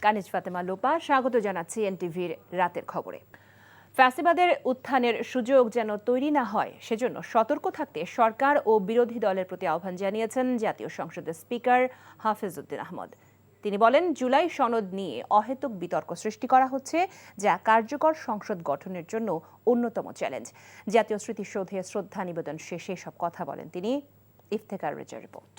কানিজ ফাতেমা লোপা, স্বাগত জানাচ্ছি এনটিভির রাতের খবরে। ফ্যাসিবাদের উত্থানের সুযোগ যেন তৈরি না হয় সেজন্য সতর্ক থাকতে সরকার ও বিরোধী দলের প্রতি আহ্বান জানিয়েছেন জাতীয় সংসদের স্পিকার হাফিজ উদ্দিন আহমদ। তিনি বলেন, জুলাই সনদ নিয়ে অহেতুক বিতর্ক সৃষ্টি করা হচ্ছে, যা কার্যকর সংসদ গঠনের জন্য অন্যতম চ্যালেঞ্জ। জাতীয় স্মৃতিসৌধে শ্রদ্ধা নিবেদন শেষে সব কথা বলেন তিনি। ইফতেখার রেজার রিপোর্ট।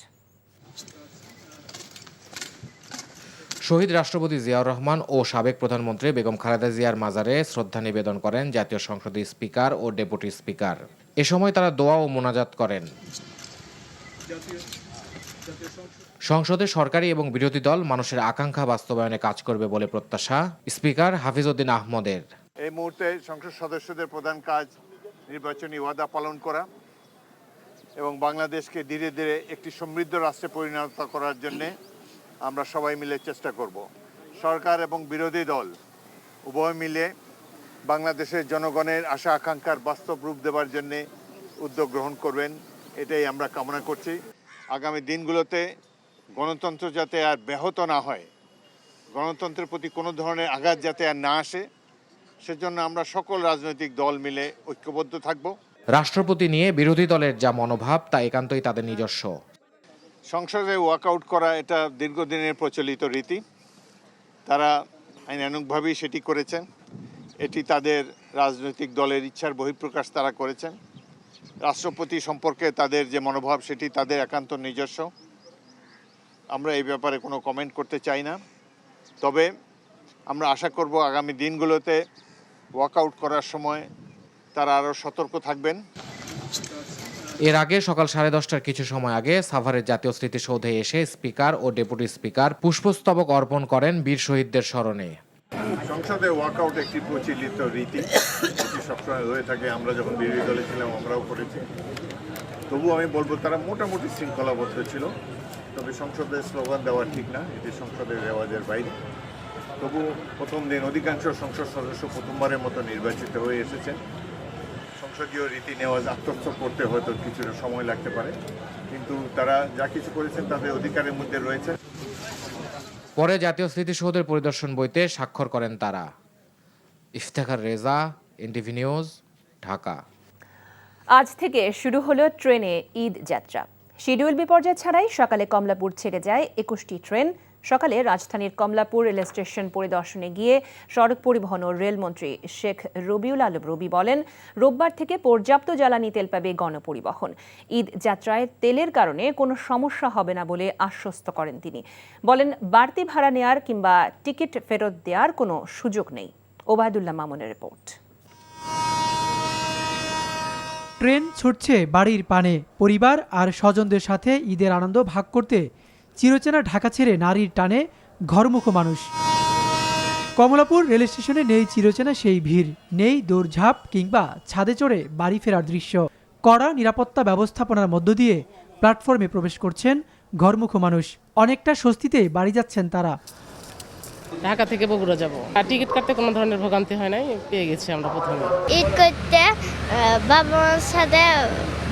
শহীদ রাষ্ট্রপতি জিয়াউর রহমান ও সাবেক প্রধানমন্ত্রী বেগম খালেদা জিয়ার মাজারে শ্রদ্ধা নিবেদন করেন জাতীয় সংসদের স্পিকার ও ডেপুটি স্পিকার। এ সময় তারা দোয়া ও মোনাজাত করেন। সংসদে সরকারি এবং বিরোধী দল মানুষের আকাঙ্ক্ষা বাস্তবায়নে কাজ করবে বলে প্রত্যাশা স্পিকার হাফিজ উদ্দিন আহমদের। এই মুহূর্তে সংসদ সদস্যদের প্রধান কাজ নির্বাচনী ওয়াদা পালন করা এবং বাংলাদেশকে ধীরে ধীরে একটি সমৃদ্ধ রাষ্ট্রে পরিণত করার জন্য আমরা সবাই মিলে চেষ্টা করব। সরকার এবং বিরোধী দল উভয় মিলে বাংলাদেশের জনগণের আশা আকাঙ্ক্ষার বাস্তব রূপ দেওয়ার জন্য উদ্যোগ গ্রহণ করবেন, এটাই আমরা কামনা করছি। আগামী দিনগুলোতে গণতন্ত্র যাতে আর ব্যাহত না হয়, গণতন্ত্রের প্রতি কোনো ধরনের আঘাত যাতে আর না আসে, সেজন্য আমরা সকল রাজনৈতিক দল মিলে ঐক্যবদ্ধ থাকব। রাষ্ট্রপতি নিয়ে বিরোধী দলের যা মনোভাব তা একান্তই তাদের নিজস্ব। সংসদে ওয়াকআউট করা এটা দীর্ঘদিনের প্রচলিত রীতি, তারা আইনানুগভাবেই সেটি করেছেন। এটি তাদের রাজনৈতিক দলের ইচ্ছার বহিঃপ্রকাশ তারা করেছেন। রাষ্ট্রপতি সম্পর্কে তাদের যে মনোভাব সেটি তাদের একান্ত নিজস্ব। আমরা এই ব্যাপারে কোনো কমেন্ট করতে চাই না। তবে আমরা আশা করব আগামী দিনগুলোতে ওয়াকআউট করার সময় তারা আরও সতর্ক থাকবেন। এর আগে সকাল 10:30টার কিছু সময় আগে সাভারের জাতীয় স্মৃতিসৌধে এসে স্পিকার ও ডেপুটি স্পিকার পুষ্পস্তবক অর্পণ করেন বীর শহীদদের স্মরণে। সংসদে ওয়াকআউট একটি প্রচলিত রীতি, এটি সবসময় হয়ে থাকে। আমরা যখন বিরোধী দলে ছিলাম আমরাও করেছি। তবু আমি বলবো তারা মোটামুটি শৃঙ্খলাবদ্ধ ছিল। তবে সংসদে স্লোগান দেওয়া ঠিক না, এটি সংসদের রেওয়াজের বাইরে। তবু প্রথম দিন অধিকাংশ সংসদ সদস্য প্রথমবারের মতো নির্বাচিত হয়ে এসেছেন। সংসদীয় রীতি নেওয়াজ আত্মস্থ করতে হয়তো কিছুটা সময় লাগতে পারে, কিন্তু তারা যা কিছু করেছেন তাদের অধিকারের মধ্যে রয়েছে। পরে জাতীয় স্মৃতিসৌধের পরিদর্শন বইতে স্বাক্ষর করেন তারা। Iftekhar Reza, NTV news, Dhaka. আজ থেকে শুরু হলো ট্রেনে ঈদ যাত্রা। শিডিউল বিপর্যয় ছাড়াই সকালে কমলাপুর ছেড়ে যায় 21টি ট্রেন। সকালে রাজধানীর কমলাপুর রেল স্টেশন পরিদর্শনে গিয়ে সড়ক পরিবহন ও রেলমন্ত্রী শেখ রবিউল আলম রবি বলেন, রোববার থেকে পর্যাপ্ত জ্বালানি তেল পাবে গণপরিবহন। ঈদ যাত্রায় তেলের কারণে কোনো সমস্যা হবে না বলে আশ্বস্ত করেন তিনি। বলেন, বাড়তি ভাড়া নেয়ার কিংবা টিকিট ফেরত দেওয়ার কোনো সুযোগ নেই। ওবায়দুল্লাহ মামুনের রিপোর্ট। ট্রেন ছুটছে বাড়ির পানে। পরিবার আর স্বজনদের সাথে ঈদের আনন্দ ভাগ করতে চিরচেনা ঢাকা ছেড়ে নারীর টানে ঘরমুখো মানুষ। কমলাপুর রেল স্টেশনে নেই চিরচেনা সেই ভিড়, নেই দৌড়ঝাঁপ কিংবা ছাদে চড়ে বাড়ি ফেরার দৃশ্য। কড়া নিরাপত্তা ব্যবস্থাপনার মধ্য দিয়ে প্ল্যাটফর্মে প্রবেশ করছেন ঘরমুখো মানুষ। অনেকটা স্বস্তিতে বাড়ি যাচ্ছেন তারা। ঢাকা থেকে বগুড়া যাব, আর টিকিট কাটতে কোনো ধরনের ভোগান্তি হয় নাই, পেয়ে গেছি আমরা প্রথমে। ঈদ করতে বাবার সাথে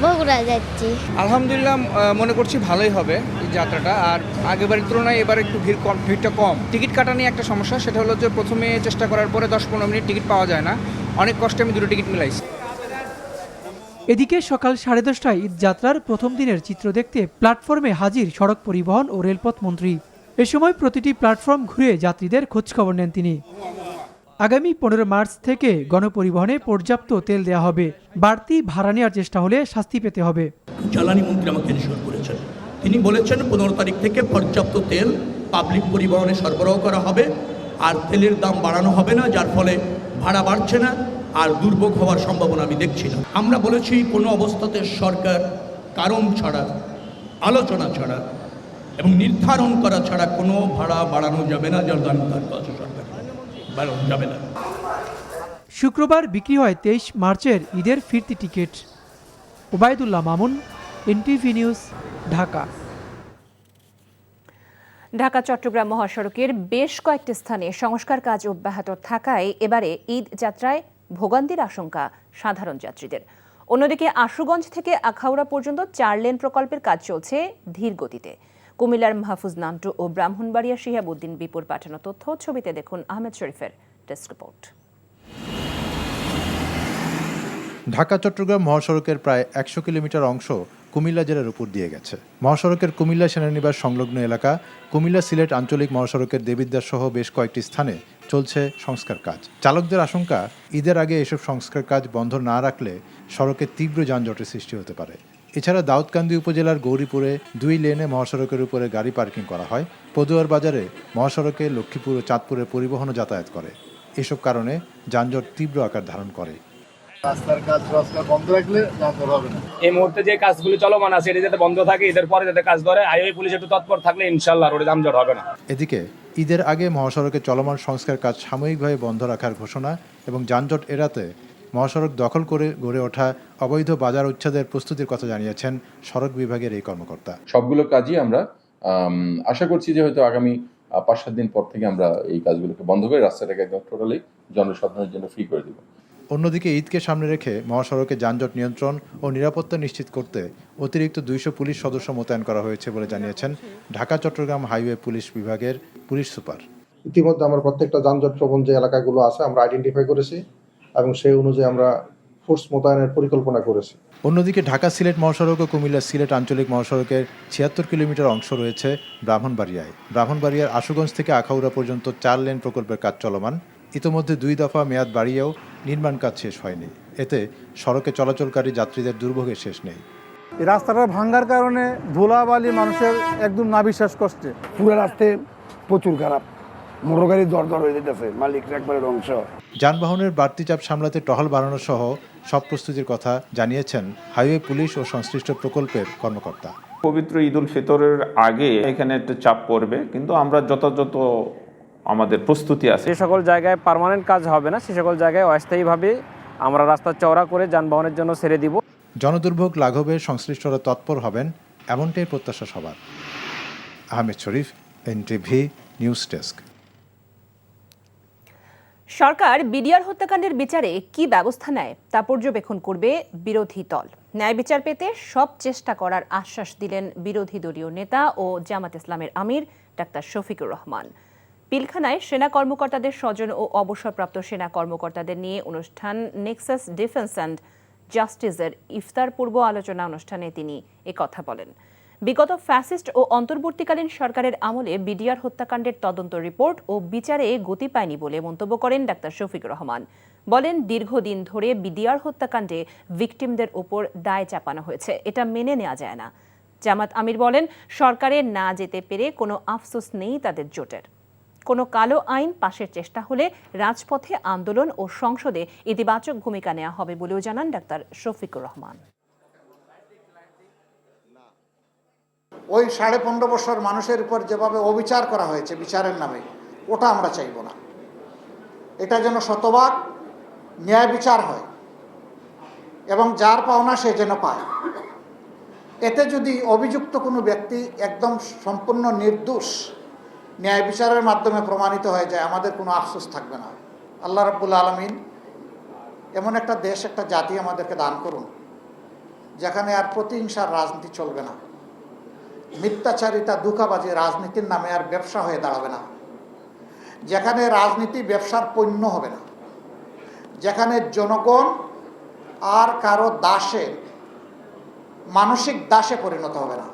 বগুড়া যাচ্ছি। আলহামদুলিল্লাহ, মনে করছি ভালোই হবে এই যাত্রাটা। আর আগেবারের তুলনায় এবার একটু ভিড়টা কম। টিকিট কাটা নিয়ে একটা সমস্যা, সেটা হলো যে প্রথমে চেষ্টা করার পরে 10-15 মিনিট টিকিট পাওয়া যায় না। অনেক কষ্টে আমি 2টো টিকিট মিলাইছি। এদিকে সকাল 10:30টায় ঈদ যাত্রার প্রথম দিনের চিত্র দেখতে প্ল্যাটফর্মে হাজির সড়ক পরিবহন ও রেলপথ মন্ত্রী। এ সময় প্রতিটি প্ল্যাটফর্ম ঘুরে যাত্রীদের খোঁজখবর নেন তিনি। আগামী 15 মার্চ থেকে গণপরিবহনে পর্যাপ্ত তেল দেওয়া হবে। বাড়তি ভাড়া নেওয়ার চেষ্টা হলে শাস্তি পেতে হবে। জ্বালানি মন্ত্রী আমাকে এনশিওর করেছেন, তিনি বলেছেন 15 তারিখ থেকে পর্যাপ্ত তেল পাবলিক পরিবহনে সরবরাহ করা হবে, আর তেলের দাম বাড়ানো হবে না, যার ফলে ভাড়া বাড়ছে না আর দুর্ভোগ হওয়ার সম্ভাবনা আমি দেখছি না। আমরা বলেছি কোনো অবস্থাতে সরকার কারণ ছাড়া, আলোচনা ছাড়া এবং নির্ধারণ করা ছাড়া কোনো ভাড়া বাড়ানো যাবে না, যার দাম তার কাছে সরকার বাড়ানো যাবে না। শুক্রবার বিক্রি হয় 23 মার্চের ঈদের ফিরতি টিকিট। Obaidullah Mamun, NTV news, Dhaka. ঢাকা চট্টগ্রাম মহাসড়কের বেশ কয়েকটি স্থানে সংস্কার কাজ অব্যাহত থাকায় এবারে ঈদ যাত্রায় ভোগান্তির আশঙ্কা সাধারণ যাত্রীদের। অন্যদিকে আশুগঞ্জ থেকে আখাউড়া পর্যন্ত 4 লেন প্রকল্পের কাজ চলছে ধীর গতিতে। কুমিল্লার মাহফুজ নান্টু ও ব্রাহ্মণবাড়িয়া শিহাবুদ্দিন বিপুর পাঠানো তথ্য। ছবিতে দেখুন আহমেদ শরীফের ডেস্ক রিপোর্ট। ঢাকা চট্টগ্রাম মহাসড়কের প্রায় 100 কিলোমিটার অংশ কুমিল্লা জেলার উপর দিয়ে গেছে। মহাসড়কের কুমিল্লা সেনানিবাস সংলগ্ন এলাকা, কুমিল্লা সিলেট আঞ্চলিক মহাসড়কের দেবিদ্বার সহ বেশ কয়েকটি স্থানে চলছে সংস্কার কাজ। চালকদের আশঙ্কা, ঈদের আগে এসব সংস্কার কাজ বন্ধ না রাখলে সড়কে তীব্র যানজটের সৃষ্টি হতে পারে। এছাড়া দাউদকান্দি উপজেলার গৌরীপুরে 2 লেনে মহাসড়কের উপরে গাড়ি পার্কিং করা হয়। পদুয়ার বাজারে মহাসড়কে লক্ষ্মীপুর ও চাঁদপুরের পরিবহনও যাতায়াত করে। এসব কারণে যানজট তীব্র আকার ধারণ করে। রাস্তার কাজ বন্ধ রাখলে যানজট হবে না। এই মুহূর্তে যে কাজগুলি চলমান আছে এটা যাতে বন্ধ থাকে, ঈদের পরে যাতে কাজ করে, হাইওয়ে পুলিশ একটু তৎপর থাকলে ইনশাআল্লাহ রোডে যানজট হবে না। এদিকে ঈদের আগে মহাসড়কে চলমান সংস্কার কাজ সাময়িকভাবে বন্ধ রাখার ঘোষণা এবং যানজট এড়াতে মহাসড়ক দখল করে গড়ে ওঠা অবৈধ বাজার উচ্ছেদের প্রস্তুতির কথা জানিয়েছেন সড়ক বিভাগের এই কর্মকর্তা। সবগুলো কাজই আমরা আশা করছি যে হয়তো আগামী 5-7 দিন পর থেকে আমরা এই কাজগুলোকে বন্ধ করে রাস্তাটাকে একদম টোটালি জনসাধারণের জন্য ফ্রি করে দেব। অন্যদিকে ঈদকে সামনে রেখে মহাসড়কে যানজট নিয়ন্ত্রণ ও নিরাপত্তা নিশ্চিত করতে অতিরিক্ত 200 পুলিশ সদস্য মোতায়েন করা হয়েছে বলে জানিয়েছেন ঢাকা চট্টগ্রাম হাইওয়ে পুলিশ বিভাগের পুলিশ সুপার। ইতিমধ্যে আমরা প্রত্যেকটা যানজট প্রবণ যে এলাকাগুলো আছে আমরা আইডেন্টিফাই করেছি এবং সেই অনুযায়ী আমরা ফোর্স মোতায়েনের পরিকল্পনা করেছি। অন্যদিকে ঢাকা সিলেট মহাসড়ক ও কুমিল্লা সিলেট আঞ্চলিক মহাসড়কের 76 কিলোমিটার অংশ রয়েছে ব্রাহ্মণবাড়িয়ায়। ব্রাহ্মণবাড়িয়ার আশুগঞ্জ থেকে আখাউড়া পর্যন্ত 4 লেন প্রকল্পের কাজ চলমান। ইতোমধ্যে 2 দফা মেয়াদ বাড়িয়েও নির্মাণ কাজ শেষ হয়নি। এতে সড়কে চলাচলকারী যাত্রীদের দুর্ভোগের শেষ নেই। এই রাস্তাটা ভাঙার কারণে ধুলাবালি মানুষের একদম নাবিশ্বাস কষ্টে। পুরো রাস্তায় প্রচুর খারাপ, মোটর গাড়ি দরদর হয়ে যেতেছে, মালিকরা একবারে ধ্বংস। যানবাহনের বাড়তি চাপ সামলাতে টহল বাড়ানো সহ সব প্রস্তুতির কথা জানিয়েছেন হাইওয়ে পুলিশ ও সংশ্লিষ্ট প্রকল্পের কর্মকর্তা। পবিত্র ঈদ উল ফিতরের আগে এখানে একটা চাপ পড়বে, কিন্তু আমরা যথাযথ আমাদের প্রস্তুতি আছে। যে সকল জায়গায় পার্মানেন্ট কাজ হবে না, সে সকল জায়গায় অস্থায়ীভাবে আমরা রাস্তা চওড়া করে যানবাহনের জন্য ছেড়ে দিব। জনদুর্ভোগ লাঘবে সংশ্লিষ্টরা তৎপর হবেন, এমনটাই প্রত্যাশা সবার। আহমেদ শরীফ, এনটিভি নিউজ ডেস্ক। সরকার বিডিআর হত্যাকাণ্ডের বিচারে কি ব্যবস্থা নেয় তা পর্যবেক্ষণ করবে বিরোধী দল। ন্যায় বিচার পেতে সব চেষ্টা করার আশ্বাস দিলেন বিরোধী দলীয় নেতা ও জামাত ইসলামের আমির ডাক্তার শফিকুর রহমান। পিলখানায় সেনা কর্মকর্তাদের স্বজন ও অবসরপ্রাপ্ত সেনা কর্মকর্তাদের নিয়ে অনুষ্ঠান নেক্সাস ডিফেন্স অ্যান্ড জাস্টিসের ইফতার পূর্ব আলোচনা অনুষ্ঠানে তিনি একথা বলেন। বিগত ফ্যাসিস্ট ও অন্তর্বর্তীকালীন সরকারের আমলে বিডিআর হত্যাকাণ্ডের তদন্ত রিপোর্ট ও বিচারে গতি পায়নি বলে মন্তব্য করেন ডাক্তার শফিকুর রহমান। বলেন, দীর্ঘদিন ধরে বিডিআর হত্যাকাণ্ডে ভিকটিমদের ওপর দায় চাপানো হয়েছে, এটা মেনে নেওয়া যায় না। জামাত আমির বলেন, সরকারে না যেতে পেরে কোনো আফসোস নেই তাদের জোটের। কোনো কালো আইন পাশের চেষ্টা হলে রাজপথে আন্দোলন ও সংসদে ইতিবাচক ভূমিকা নেওয়া হবে বলেও জানান ডাক্তার শফিকুর রহমান। ওই 15.5 বছর মানুষের উপর যেভাবে অবিচার করা হয়েছে বিচারের নামে, ওটা আমরা চাইব না। এটা যেন শতভাগ ন্যায় বিচার হয় এবং যার পাওনা সে যেন পায়। এতে যদি অভিযুক্ত কোনো ব্যক্তি একদম সম্পূর্ণ নির্দোষ ন্যায় বিচারের মাধ্যমে প্রমাণিত হয়ে যায়, আমাদের কোনো আফসোস থাকবে না। আল্লাহ রাব্বুল আলামিন এমন একটা দেশ, একটা জাতি আমাদেরকে দান করুন যেখানে আর প্রতিহিংসার রাজনীতি চলবে না, মিথ্যাচারিতা ধোঁকাবাজি রাজনীতির নামে আর ব্যবসা হয়ে দাঁড়াবে না, যেখানে রাজনীতি ব্যবসার পণ্য হবে না, যেখানে জনগণ আর কারো দাসে, মানসিক দাসে পরিণত হবে না।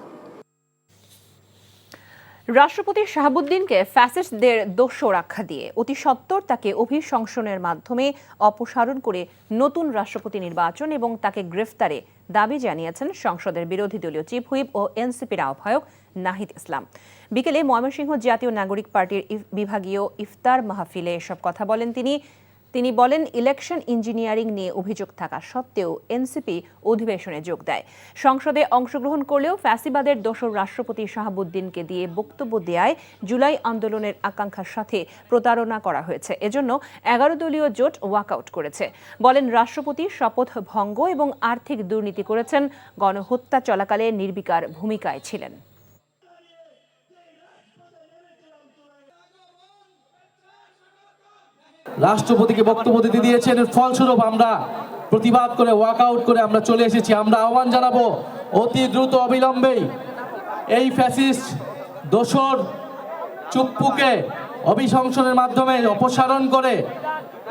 রাষ্ট্রপতি শাহাবুদ্দিনকে ফ্যাসিস্টদের দোষর আখ্যা দিয়ে অতি সত্বর তাকে অভিশংসনের মাধ্যমে অপসারণ করে নতুন রাষ্ট্রপতি নির্বাচন এবং তাকে গ্রেফতারে দাবি জানিয়েছেন সংসদের বিরোধী দলীয় চিফ হুইপ ও এনসিপির আহ্বায়ক নাহিদ ইসলাম। বিকেলে ময়মনসিংহ জাতীয় নাগরিক পার্টির বিভাগীয় ইফতার মাহফিলে এসব কথা বলেন তিনি বলেন, ইলেকশন ইঞ্জিনিয়ারিং নিয়ে অভিযোগ থাকা সত্ত্বেও এনসিপি অধিবেশনে যোগ দেয়। সংসদে অংশগ্রহণ করলেও ফ্যাসিবাদের দোসর রাষ্ট্রপতি শাহাবুদ্দিনকে দিয়ে বক্তব্য দেয়ায় জুলাই আন্দোলনের আকাঙ্ক্ষার সাথে প্রতারণা করা হয়েছে। এজন্য 11 দলীয় জোট ওয়াকআউট করেছে। বলেন, রাষ্ট্রপতি শপথ ভঙ্গ এবং আর্থিক দুর্নীতি করেছেন, গণহত্যা চলাকালে নির্বিকার ভূমিকায় ছিলেন। রাষ্ট্রপতিকে বক্তব্য দিতে দিয়েছেন, ফলস্বরূপ আমরা প্রতিবাদ করে ওয়াকআউট করে আমরা চলে এসেছি। আমরা আহ্বান জানাবো অতি দ্রুত অবিলম্বেই এই ফ্যাসিস্ট দোসর চুপ্পুকে অভিশংসনের মাধ্যমে অপসারণ করে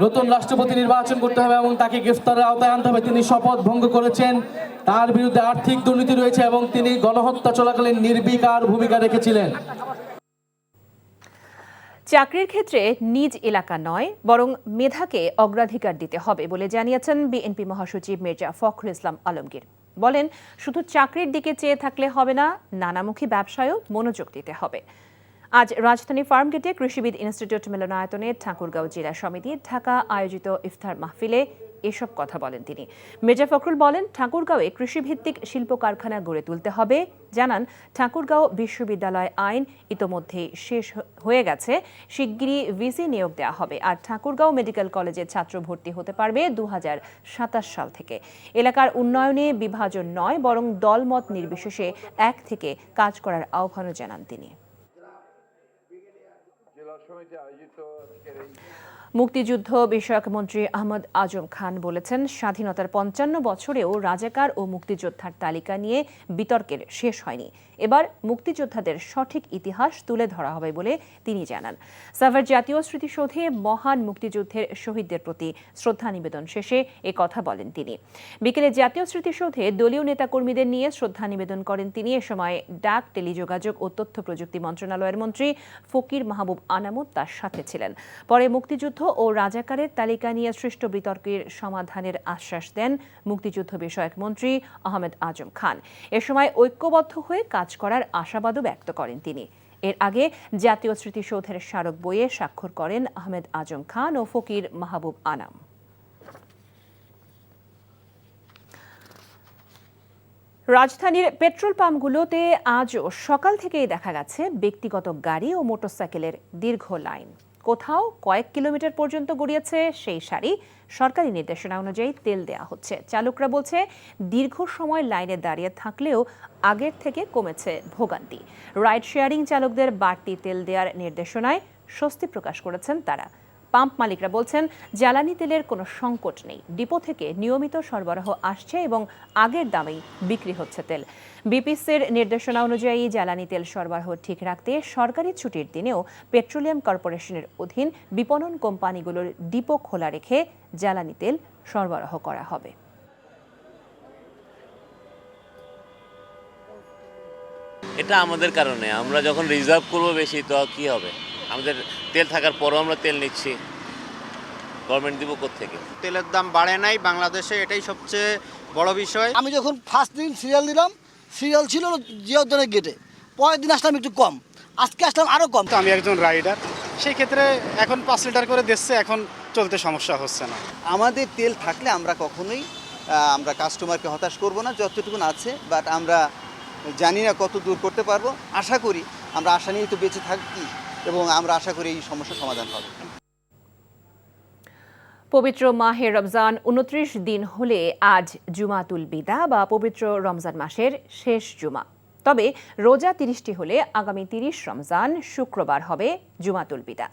নতুন রাষ্ট্রপতি নির্বাচন করতে হবে এবং তাকে গ্রেফতারের আওতায় আনতে হবে। তিনি শপথ ভঙ্গ করেছেন, তার বিরুদ্ধে আর্থিক দুর্নীতি রয়েছে এবং তিনি গণহত্যা চলাকালীন নির্বিকার ভূমিকা রেখেছিলেন। চাকরির ক্ষেত্রে নিজ এলাকা নয় বরং মেধাকে অগ্রাধিকার দিতে হবে বলে জানিয়েছেন বিএনপি মহাসচিব মির্জা ফখরুল ইসলাম আলমগীর। বলেন, শুধু চাকরির দিকে চেয়ে থাকলে হবে না, নানামুখী ব্যবসায়ও মনোযোগ দিতে হবে। আজ রাজধানী ফার্মগেটে কৃষিবিদ ইনস্টিটিউট মিলনায়তনে ঠাকুরগাঁও জেলা সমিতি ঢাকা আয়োজিত ইফতার মাহফিলে এসব কথা বলেন তিনি। মির্জা ফখরুল বলেন, ঠাকুরগাঁওয়ে কৃষিভিত্তিক শিল্প কারখানা গড়ে তুলতে হবে। জানান, ঠাকুরগাঁও বিশ্ববিদ্যালয় আইন ইতোমধ্যেই শেষ হয়ে গেছে, শিগগিরই ভিসি নিয়োগ দেওয়া হবে। আর ঠাকুরগাঁও মেডিকেল কলেজে ছাত্র ভর্তি হতে পারবে 2027 সাল থেকে। এলাকার উন্নয়নে বিভাজন নয় বরং দলমত নির্বিশেষে এক থেকে কাজ করার আহ্বানও জানান তিনি। মুক্তিযুদ্ধ বিষয়ক মন্ত্রী আহমদ আজম খান বলেছেন, স্বাধীনতার 55 বছরেও রাজাকার ও মুক্তিযোদ্ধার তালিকা নিয়ে বিতর্কের শেষ হয়নি। এবার মুক্তিযোদ্ধাদের সঠিক ইতিহাস তুলে ধরা হবে বলে তিনি জানান। সাভার জাতীয় স্মৃতিসৌধে মহান মুক্তিযুদ্ধের শহীদদের প্রতি শ্রদ্ধা নিবেদন শেষে এ কথা বলেন তিনি। বিকেলে জাতীয় স্মৃতিসৌধে দলীয় নেতাকর্মীদের নিয়ে শ্রদ্ধা নিবেদন করেন তিনি। এ সময় ডাক, টেলিযোগাযোগ ও তথ্য প্রযুক্তি মন্ত্রণালয়ের মন্ত্রী ফকির মাহবুব আনামুত তার সাথে ছিলেন। পরে মুক্তিযুদ্ধ ও রাজাকারের তালিকা নিয়ে সৃষ্ট বিতর্কের সমাধানের আশ্বাস দেন মুক্তিযুদ্ধ বিষয়ক মন্ত্রী আহমেদ আজম খান। এ সময় ঐক্যবদ্ধ হয়ে কাজ করার আশাবাদও ব্যক্ত করেন তিনি। এর আগে জাতীয় স্মৃতিসৌধের স্মারক বইয়ে স্বাক্ষর করেন আহমেদ আজম খান ও ফকির মাহবুব আনাম। রাজধানীর পেট্রোল পাম্পগুলোতে আজও সকাল থেকেই দেখা গেছে ব্যক্তিগত গাড়ি ও মোটরসাইকেলের দীর্ঘ লাইন। কোথাও কয়েক কিলোমিটার পর্যন্ত গড়িয়েছে সেই সারি। সরকারি নির্দেশনা অনুযায়ী তেল দেয়া হচ্ছে। চালকরা বলছে, দীর্ঘ সময় লাইনে দাঁড়িয়ে থাকলেও আগের থেকে কমেছে ভোগান্তি। রাইড শেয়ারিং চালকদের বাড়তি তেল দেওয়ার নির্দেশনায় স্বস্তি প্রকাশ করেছেন তারা। পাম্প মালিকরা বলছেন, জ্বালানি তেলের কোনো সংকট নেই, ডিপো থেকে নিয়মিত সরবরাহ আসছে এবং আগের দামেই বিক্রি হচ্ছে তেল। বিপিসির নির্দেশনা অনুযায়ী জ্বালানি তেল সরবরাহ ঠিক রাখতে সরকারি ছুটির দিনেও পেট্রোলিয়াম কর্পোরেশনের অধীন বিপণন কোম্পানিগুলোর ডিপো খোলা রেখে জ্বালানি তেল সরবরাহ করা হবে। এটা আমাদের কারণে, আমরা যখন রিজার্ভ করবো বেশি তো কি হবে? আমাদের তেল থাকার পরও আমরা তেল নিচ্ছি, গভর্নমেন্ট দিব কোত্থেকে? তেলের দাম বাড়ে নাই বাংলাদেশে, এটাই সবচেয়ে বড় বিষয়। আমি যখন ফার্স্ট দিন সিরিয়াল দিলাম, সিরিয়াল ছিল জিয়া উদ্যানের গেটে, পরের দিন আসলাম একটু কম, আজকে আসলাম আরও কম। তো আমি একজন রাইডার, সেই ক্ষেত্রে এখন 5 লিটার করে দিচ্ছে, এখন চলতে সমস্যা হচ্ছে না। আমাদের তেল থাকলে আমরা কখনোই আমরা কাস্টমারকে হতাশ করব না, যতটুকুন আছে। বাট আমরা জানি না কত দূর করতে পারবো। আশা করি, আমরা আশা নিয়েই তো বেঁচে থাকি এবং আমরা আশা করি এই সমস্যার সমাধান হবে। পবিত্র মাহে রমজান 29 দিন হলে আজ জুমাতুল বিদা বা পবিত্র রমজান মাসের শেষ জুমা। তবে রোজা 30টি হলে আগামী 30 রমজান শুক্রবার হবে জুমাতুল বিদা।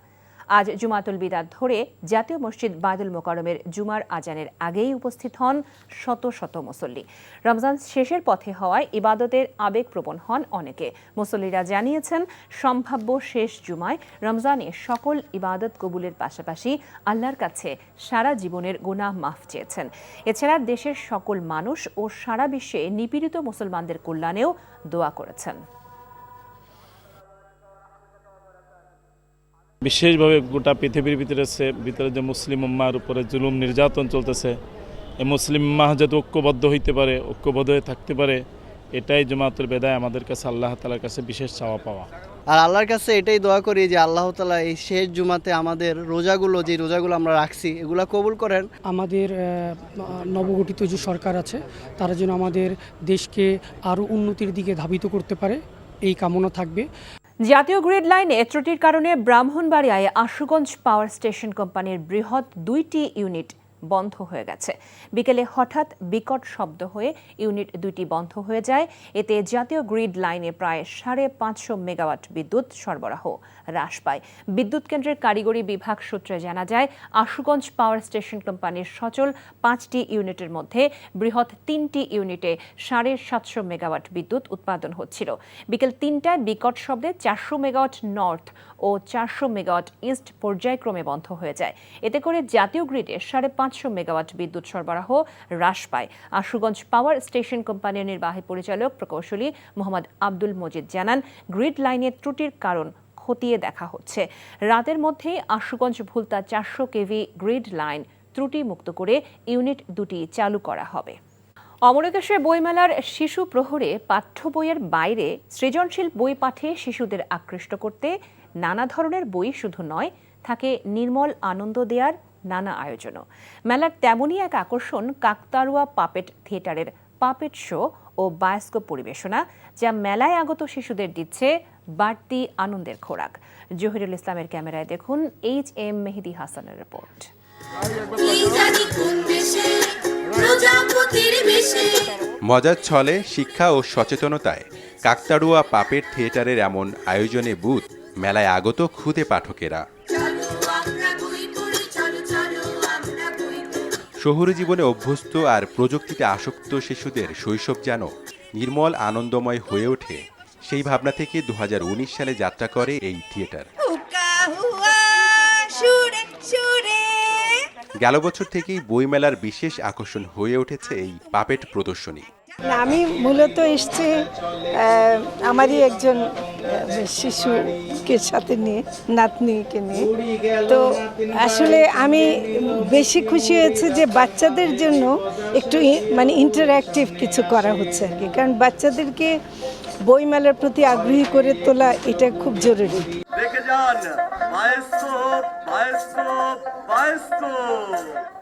আজ জুমাতুল বিদা ধরে জাতীয় মসজিদ বায়তুল মোকাররমের জুমার আজানের আগেই উপস্থিত হন শত শত মুসল্লি। রমজান শেষের পথে হওয়ায় ইবাদতের আবেগপ্রবণ হন অনেকে। মুসল্লিরা জানিয়েছেন, সম্ভাব্য শেষ জুমায় রমজানে সকল ইবাদত কবুলের পাশাপাশি আল্লাহর কাছে সারা জীবনের গুনাহ মাফ চেয়েছেন। এছাড়া দেশের সকল মানুষ ও সারা বিশ্বে নিপীড়িত মুসলমানদের কল্যাণেও দোয়া করেছেন। বিশেষভাবে গোটা পৃথিবীর ভিতরে যে মুসলিম উম্মার উপরে জুলুম নির্যাতন চলতেছে, এই মুসলিম উম্মাহ যাতে ঐক্যবদ্ধ হইতে পারে, ঐক্যবদ্ধ হয়ে থাকতে পারে, এটাই জুমাতুল বিদায় আমাদের কাছে আল্লাহ তাআলার কাছে বিশেষ চাওয়া পাওয়া। আর আল্লাহর কাছে এটাই দোয়া করি যে আল্লাহ তাআলা এই শেষ জুমাতে আমাদের যে রোজাগুলো আমরা রাখছি এগুলো কবুল করেন। আমাদের নবগঠিত যে সরকার আছে তারা যেন আমাদের দেশকে আরও উন্নতির দিকে ধাবিত করতে পারে, এই কামনা থাকবে। জাতীয় গ্রিড লাইনে ত্রুটির কারণে ব্রাহ্মণবাড়িয়ায় আশুগঞ্জ পাওয়ার স্টেশন কোম্পানির বৃহৎ 2টি ইউনিট বন্ধ হয়ে গেছে। বিকেলে হঠাৎ বিকট শব্দ হয়ে ইউনিট 2টি বন্ধ হয়ে যায়। এতে জাতীয় গ্রিড লাইনে প্রায় 550 মেগাওয়াট বিদ্যুৎ সরবরাহ হ্রাস পায়। বিদ্যুৎ কেন্দ্রের কারিগরি বিভাগ সূত্রে জানা যায়, আশুগঞ্জ পাওয়ার স্টেশন কোম্পানির সচল 5টি ইউনিটের মধ্যে বৃহৎ 3টি ইউনিটে 750 মেগাওয়াট বিদ্যুৎ উৎপাদন হচ্ছিল। বিকেল 3টায় বিকট শব্দে 400 মেগাওয়াট নর্থ ও 400 মেগাওয়াট ইস্ট পর্যায়ক্রমে বন্ধ হয়ে যায়। এতে করে জাতীয় গ্রিডে 550 মেগাওয়াট বিদ্যুৎ সরবরাহ হ্রাস পায়। আশুগঞ্জ পাওয়ার স্টেশন কোম্পানির নির্বাহী পরিচালক প্রকৌশলী মোহাম্মদ আব্দুল মজিদ জানান, গ্রিড লাইনের ত্রুটির কারণ খতিয়ে দেখা হচ্ছে। রাতের মধ্যেই Ashuganj Bhulta 400 KV grid line ত্রুটি মুক্ত করে ইউনিট 2টি চালু করা হবে। অমরকেশে বইমেলার শিশু প্রহরে পাঠ্য বইয়ের বাইরে সৃজনশীল বই পাঠে শিশুদের আকৃষ্ট করতে নানা ধরনের বই শুধু নয়, থাকে নির্মল আনন্দ দেওয়ার নানা আয়োজনও। মেলার তেমনই এক আকর্ষণ কাকতাড়ুয়া পাপেট থিয়েটারের পাপেট শো ও বায়োস্কোপ পরিবেশনা, যা মেলায় আগত শিশুদের দিচ্ছে বাড়তি আনন্দের খোরাক। জহিরুল ইসলামের ক্যামেরায় দেখুন HM মেহেদি হাসানের রিপোর্ট। মজার ছলে, শিক্ষা ও সচেতনতায় কাকতাড়ুয়া পাপেট থিয়েটারের এমন আয়োজনে বুথ মেলায় আগত ক্ষুদে পাঠকেরা। শহুরে জীবনে অভ্যস্ত আর প্রযুক্তিতে আসক্ত শিশুদের শৈশব যেন নির্মল আনন্দময় হয়ে ওঠে, সেই ভাবনা থেকে 2019 সালে যাত্রা করে এই থিয়েটার। গেল বছর থেকেই বইমেলার বিশেষ আকর্ষণ হয়ে উঠেছে এই পাপেট প্রদর্শনী। আমি মূলত এসেছি আমারই একজন শিশুকে সাথে নিয়ে, নাতনিকে নিয়ে। তো আসলে আমি বেশি খুশি হয়েছে যে বাচ্চাদের জন্য একটু মানে ইন্টারঅ্যাক্টিভ কিছু করা হচ্ছে আর কি, কারণ বাচ্চাদেরকে বইমেলার প্রতি আগ্রহী করে তোলা এটা খুব জরুরি।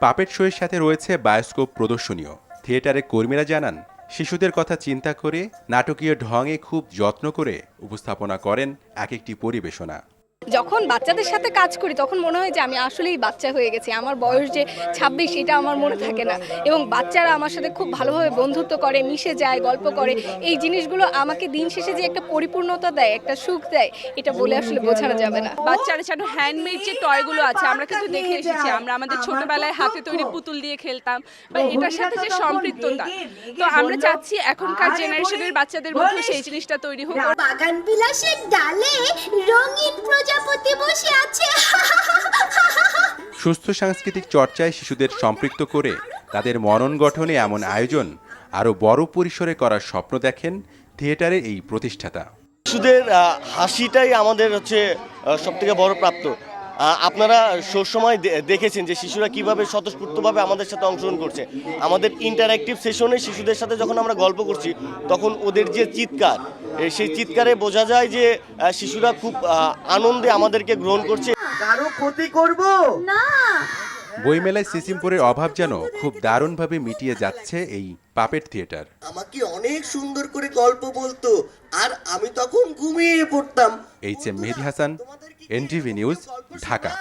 পাপেট শোয়ের সাথে রয়েছে বায়োস্কোপ প্রদর্শনীয়। থিয়েটারের কর্মীরা জানান, শিশুদের কথা চিন্তা করে নাটকীয় ঢঙে খুব যত্ন করে উপস্থাপনা করেন এক একটি পরিবেশনা। যখন বাচ্চাদের সাথে কাজ করি তখন মনে হয় যে আমি আসলেই বাচ্চা হয়ে গেছি। আমার বয়স যে 26 এটা আমার মনে থাকে না, এবং বাচ্চারা আমার সাথে খুব ভালোভাবে বন্ধুত্ব করে, মিশে যায়, গল্প করে। এই জিনিসগুলো আমাকে দিন শেষে যে একটা পরিপূর্ণতা দেয়, একটা সুখ দেয়, এটা বলে আসলে বোঝানো যাবে না। বাচ্চারা যেন হ্যান্ডমেড যে টয়গুলো আছে আমরা কিন্তু দেখে এসেছি, আমরা আমাদের ছোটবেলায় হাতে তৈরি পুতুল দিয়ে খেলতাম, বা এটার সাথে যে সম্পৃক্ততা, তো আমরা চাচ্ছি এখনকার জেনারেশনের বাচ্চাদের মধ্যে সেই জিনিসটা তৈরি হোক। বাগান বিলাসের ডালে রঙিন প্রজাপতি বসে আছে। সুস্থ সাংস্কৃতিক চর্চায় শিশুদের সম্পৃক্ত করে তাদের মনন গঠনে এমন আয়োজন আরও বড় পরিসরে করার স্বপ্ন দেখেন থিয়েটারের এই প্রতিষ্ঠাতা। শিশুদের হাসিটাই আমাদের হচ্ছে সবথেকে বড় প্রাপ্ত। আপনারা সবসময় দেখেছেন যে শিশুরা কিভাবে স্বতঃস্ফূর্তভাবে আমাদের সাথে অংশগ্রহণ করছে। আমাদের ইন্টারঅ্যাক্টিভ সেশনে শিশুদের সাথে যখন আমরা গল্প করছি, তখন ওদের যে চিৎকার, সেই চিৎকারে বোঝা যায় যে শিশুরা খুব আনন্দে আমাদেরকে গ্রহণ করছে। কারো ক্ষতি করব না। বইমেলায় সিসিমপুরের অভাব যেন খুব দারুণভাবে মিটিয়ে যাচ্ছে এই পাপেট থিয়েটার। আমাকে অনেক সুন্দর করে গল্প বলতো আর আমি তখন ঘুমিয়ে পড়তাম। HM Mehedi Hasan, NTV news, Dhaka.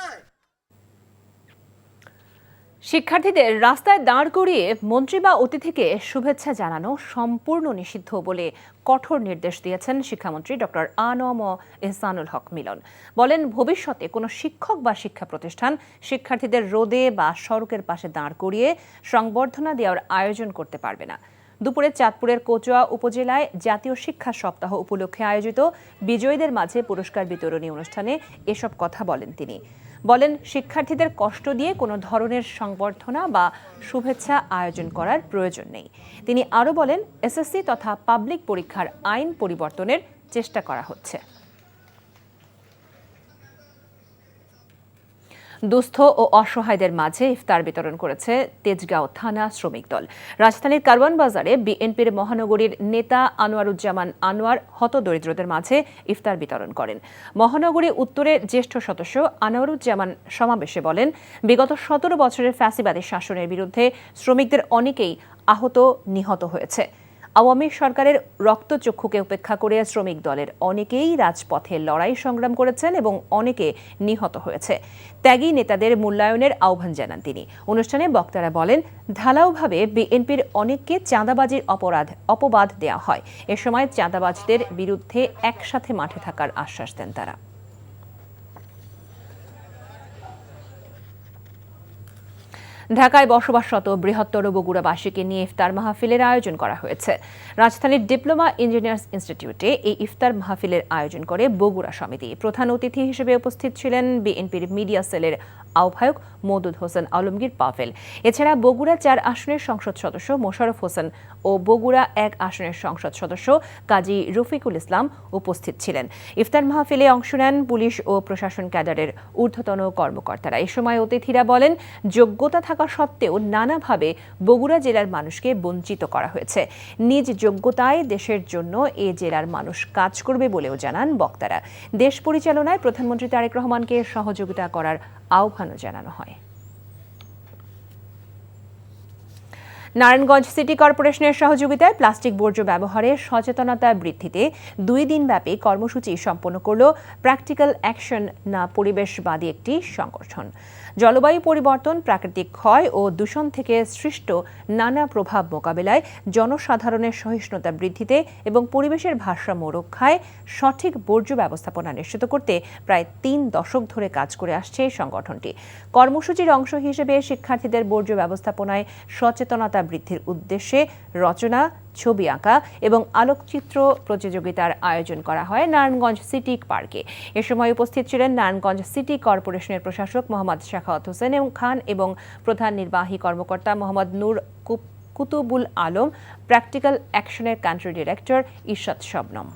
শিক্ষার্থীদের রাস্তায় দাঁড় করিয়ে মন্ত্রী বা অতিথিকে শুভেচ্ছা জানানো সম্পূর্ণ নিষিদ্ধ বলে কঠোর নির্দেশ দিয়েছেন শিক্ষামন্ত্রী ডক্টর আনোয়ার এহসানুল হক মিলন। বলেন, ভবিষ্যতে কোনো শিক্ষক বা শিক্ষা প্রতিষ্ঠান শিক্ষার্থীদের রোদে বা সড়কের পাশে দাঁড় করিয়ে সংবর্ধনা দেওয়ার আয়োজন করতে পারবে না। দুপুরে চাঁদপুরের কোচুয়া উপজেলায় জাতীয় শিক্ষা সপ্তাহ উপলক্ষে আয়োজিত বিজয়ীদের মাঝে পুরস্কার বিতরণী অনুষ্ঠানে এসব কথা বলেন তিনি। বলেন, শিক্ষার্থীদের কষ্ট দিয়ে কোনো ধরনের সংবর্ধনা বা শুভেচ্ছা আয়োজন করার প্রয়োজন নেই। তিনি আরও বলেন, SSC তথা পাবলিক পরীক্ষার আইন পরিবর্তনের চেষ্টা করা হচ্ছে। দুস্থ ও অসহায়দের মাঝে ইফতার বিতরণ করেছে তেজগাঁও থানা শ্রমিক দল। রাজধানীর কারওয়ান বাজারে বিএনপির মহানগরীর নেতা আনোয়ারুজ্জামান আনোয়ার হতদরিদ্রদের মাঝে ইফতার বিতরণ করেন। মহানগরী উত্তরের জ্যেষ্ঠ সদস্য আনোয়ারুজ্জামান সমাবেশে বলেন, বিগত 17 বছরের ফ্যাসিবাদী শাসনের বিরুদ্ধে শ্রমিকদের অনেকেই আহত নিহত হয়েছে। আওয়ামী সরকারের রক্তচক্ষুকে উপেক্ষা করে শ্রমিক দলের অনেকেই রাজপথে লড়াই সংগ্রাম করেছেন এবং অনেকে নিহত হয়েছে। ত্যাগী নেতাদের মূল্যায়নের আহ্বান জানান তিনি। অনুষ্ঠানে বক্তারা বলেন, ঢালাওভাবে বিএনপির অনেককে চাঁদাবাজির অপবাদ দেওয়া হয়। এ সময় চাঁদাবাজদের বিরুদ্ধে একসাথে মাঠে থাকার আশ্বাস দেন তারা। ঢাকায় বসবাসরত বৃহত্তর বগুড়াবাসীকে নিয়ে ইফতার মাহফিলের আয়োজন করা হয়েছে। রাজধানীর ডিপ্লোমা ইঞ্জিনিয়ার্স ইনস্টিটিউটে এই ইফতার মাহফিলের আয়োজন করে বগুড়া সমিতি। প্রধান অতিথি হিসেবে উপস্থিত ছিলেন বিএনপির মিডিয়া সেলের আহ্বায়ক মওদুদ হোসেন আলমগীর পাভেল। এছাড়া বগুড়া 4 আসনের সংসদ সদস্য মোশাররফ হোসেন ও বগুড়া 1 আসনের সংসদ সদস্য কাজী রফিকুল ইসলাম উপস্থিত ছিলেন। ইফতার মাহফিলে অংশ নেন পুলিশ ও প্রশাসন ক্যাডারের ঊর্ধ্বতন কর্মকর্তারা। এ সময় অতিথিরা বলেন, যোগ্যতা থাকা সত্ত্বেও নানাভাবে বগুড়া জেলার মানুষকে বঞ্চিত করা হয়েছে। নিজ যোগ্যতায় দেশের জন্য এ জেলার মানুষ কাজ করবে বলেও জানান বক্তারা। দেশ পরিচালনায় প্রধানমন্ত্রী তারেক রহমানকে সহযোগিতা করার আহ্বানও জানানো হয়। নারায়ণগঞ্জ সিটি কর্পোরেশনের সহযোগিতায় প্লাস্টিক বর্জ্য ব্যবহারে সচেতনতা বৃদ্ধিতে 2 দিনব্যাপী কর্মসূচি সম্পন্ন করল প্র্যাকটিক্যাল অ্যাকশন না পরিবেশবাদী একটি সংগঠন। জলবায়ু পরিবর্তন, প্রাকৃতিক ক্ষয় ও দূষণ থেকে সৃষ্ট নানা প্রভাব মোকাবেলায় জনসাধারণের সহিষ্ণুতা বৃদ্ধিতে এবং পরিবেশের ভারসাম্য রক্ষায় সঠিক বর্জ্য ব্যবস্থাপনা নিশ্চিত করতে প্রায় 3 দশক ধরে কাজ করে আসছে এই সংগঠনটি। কর্মসূচির অংশ হিসেবে শিক্ষার্থীদের বর্জ্য ব্যবস্থাপনায় সচেতনতা বৃদ্ধির উদ্দেশ্যে রচনা, ছবি আঁকা এবং আলোকচিত্র প্রতিযোগিতার আয়োজন করা হয় নারায়ণগঞ্জ সিটি পার্কে। এ সময় উপস্থিত ছিলেন নারায়ণগঞ্জ সিটি কর্পোরেশনের প্রশাসক মোহাম্মদ শাখাওয়াত হোসেন এবং খান এবং প্রধান নির্বাহী কর্মকর্তা মোহাম্মদ নূর কুতুবুল আলম, প্র্যাকটিক্যাল অ্যাকশনের কান্ট্রি ডিরেক্টর ইরশাদ শবনম।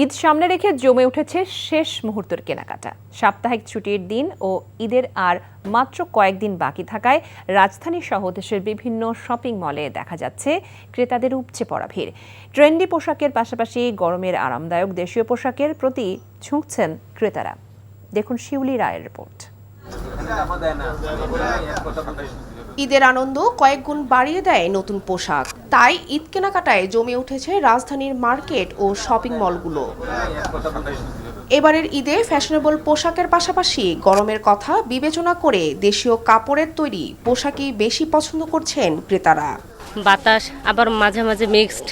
ঈদ সামনে রেখে জমে উঠেছে শেষ মুহূর্তের কেনাকাটা। সাপ্তাহিক ছুটির দিন ও ঈদের আর মাত্র কয়েকদিন বাকি থাকায় রাজধানী সহ দেশের বিভিন্ন শপিং মলে দেখা যাচ্ছে ক্রেতাদের উপচে পড়া ভিড়। ট্রেন্ডি পোশাকের পাশাপাশি গরমের আরামদায়ক দেশীয় পোশাকের প্রতি ঝুঁকছেন ক্রেতারা। দেখুন শিউলি রায়ের রিপোর্ট। ঈদের আনন্দ কয়েক গুণ বাড়িয়ে দেয় নতুন পোশাক। তাই ঈদ কেনাকাটায় জমে উঠেছে রাজধানীর মার্কেট ও শপিং মলগুলো। এবারের ঈদে ফ্যাশনেবল পোশাকের পাশাপাশি গরমের কথা বিবেচনা করে দেশীয় কাপড়ের তৈরি পোশাকই বেশি পছন্দ করছেন ক্রেতারা। বাতাস আবার মাঝে মাঝে মিক্সড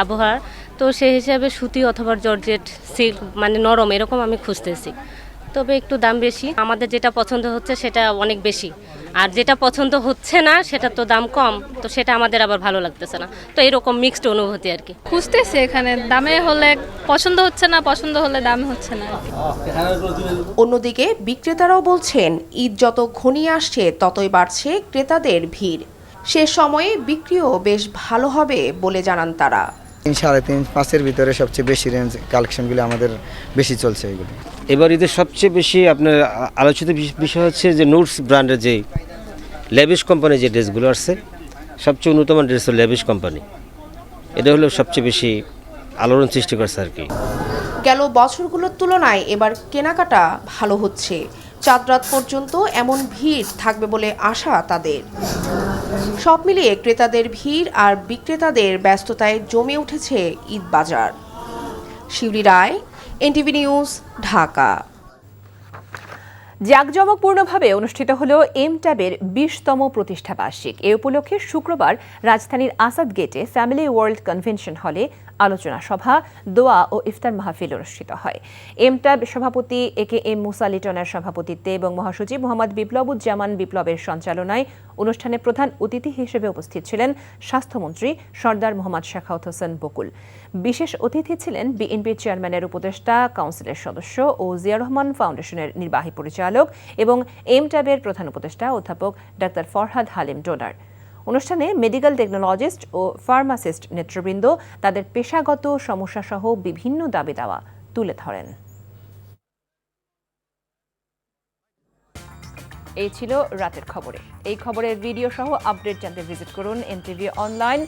আবহাওয়া, তো সেই হিসাবে সুতি অথবা জর্জেট, সিল্ক নরম এরকম আমি খুঁজতেছি। তবে একটু দাম বেশি। আমাদের যেটা পছন্দ হচ্ছে সেটা অনেক বেশি, আর যেটা পছন্দ হচ্ছে না সেটা তো দাম কম, তো সেটা আমাদের আবার ভালো লাগতেছে না। তো এরকম মিক্সড অনুভূতি আর কি। খুঁজতেছি, এখানে দামে হলে পছন্দ হচ্ছে না, পছন্দ হলে দামে হচ্ছে না। অন্যদিকে বিক্রেতারাও বলছেন, ঈদ যত ঘনিয়ে আসছে ততই বাড়ছে ক্রেতাদের ভিড়। সে সময়ে বিক্রিও বেশ ভালো হবে বলে জানান তারা। 3-5.5 ভিতরে সবচেয়ে বেশি রেঞ্জ কালেকশনগুলো আমাদের বেশি চলছে। এগুলো এবার ঈদের সবচেয়ে বেশি আপনার আলোচিত বিষয় হচ্ছে যে নুটস ব্র্যান্ডের যে লেভিশ কোম্পানির যে ড্রেসগুলো আসছে, সবচেয়ে উন্নত ড্রেস হলো লেভিশ কোম্পানি। এটা হলো সবচেয়ে বেশি আলোড়ন সৃষ্টি করছে আর কি। গেল বছরগুলোর তুলনায় এবার কেনাকাটা ভালো হচ্ছে। চাঁদ রাত পর্যন্ত এমন ভিড় থাকবে বলে আশা তাদের। সব মিলিয়ে ক্রেতাদের ভিড় আর বিক্রেতাদের ব্যস্ততায় জমে উঠেছে ঈদ বাজার। শিউলি রায়, এনটিভি নিউজ, ঢাকা। জাঁকজমকপূর্ণভাবে অনুষ্ঠিত হল এমট্যাবের 20তম প্রতিষ্ঠা বার্ষিক। এ উপলক্ষে শুক্রবার রাজধানীর আসাদ গেটে ফ্যামিলি ওয়ার্ল্ড কনভেনশন হলে আলোচনা সভা, দোয়া ও ইফতার মাহফিল অনুষ্ঠিত হয়। এমট্যাব সভাপতি একেএম মুসা লিটনের সভাপতিত্বে এবং মহাসচিব মোহাম্মদ বিপ্লবুজ্জামান বিপ্লবের সঞ্চালনায় অনুষ্ঠানে প্রধান অতিথি হিসেবে উপস্থিত ছিলেন স্বাস্থ্যমন্ত্রী সরদার মোহাম্মদ শাখাওয়াত হোসেন বকুল। বিশেষ অতিথি ছিলেন বিএনপির চেয়ারম্যানের উপদেষ্টা, কাউন্সিলের সদস্য ও জিয়া রহমান ফাউন্ডেশনের নির্বাহী পরিচালক এবং এমট্যাবের প্রধান উপদেষ্টা অধ্যাপক ডাক্তার ফরহাদ হালিম ডোনার। অনুষ্ঠানে মেডিকেল টেকনোলজিস্ট ও ফার্মাসিস্ট নেতৃবৃন্দ তাদের পেশাগত সমস্যাসহ বিভিন্ন দাবি দাওয়া তুলে ধরেন। এই ছিল রাতের খবরে। এই খবরের ভিডিও সহ আপডেট জানতে ভিজিট করুন এনটিভি অনলাইন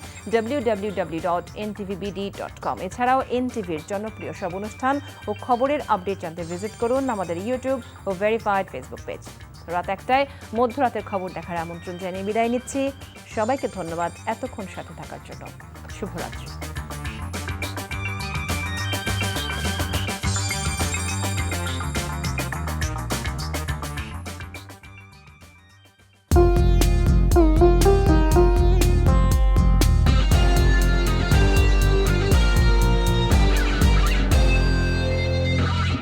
www.ntvbd.com। এছাড়াও এনটিভির জনপ্রিয় সব অনুষ্ঠান ও খবরের আপডেট জানতে ভিজিট করুন আমাদের ইউটিউব ও ভেরিফাইড ফেসবুক পেজ। রাত 1টায় মধ্যরাতের খবর দেখার আমন্ত্রণ জানিয়ে বিদায় নিচ্ছি। সবাইকে ধন্যবাদ এতক্ষণ সাথে থাকার জন্য। শুভরাত্রি।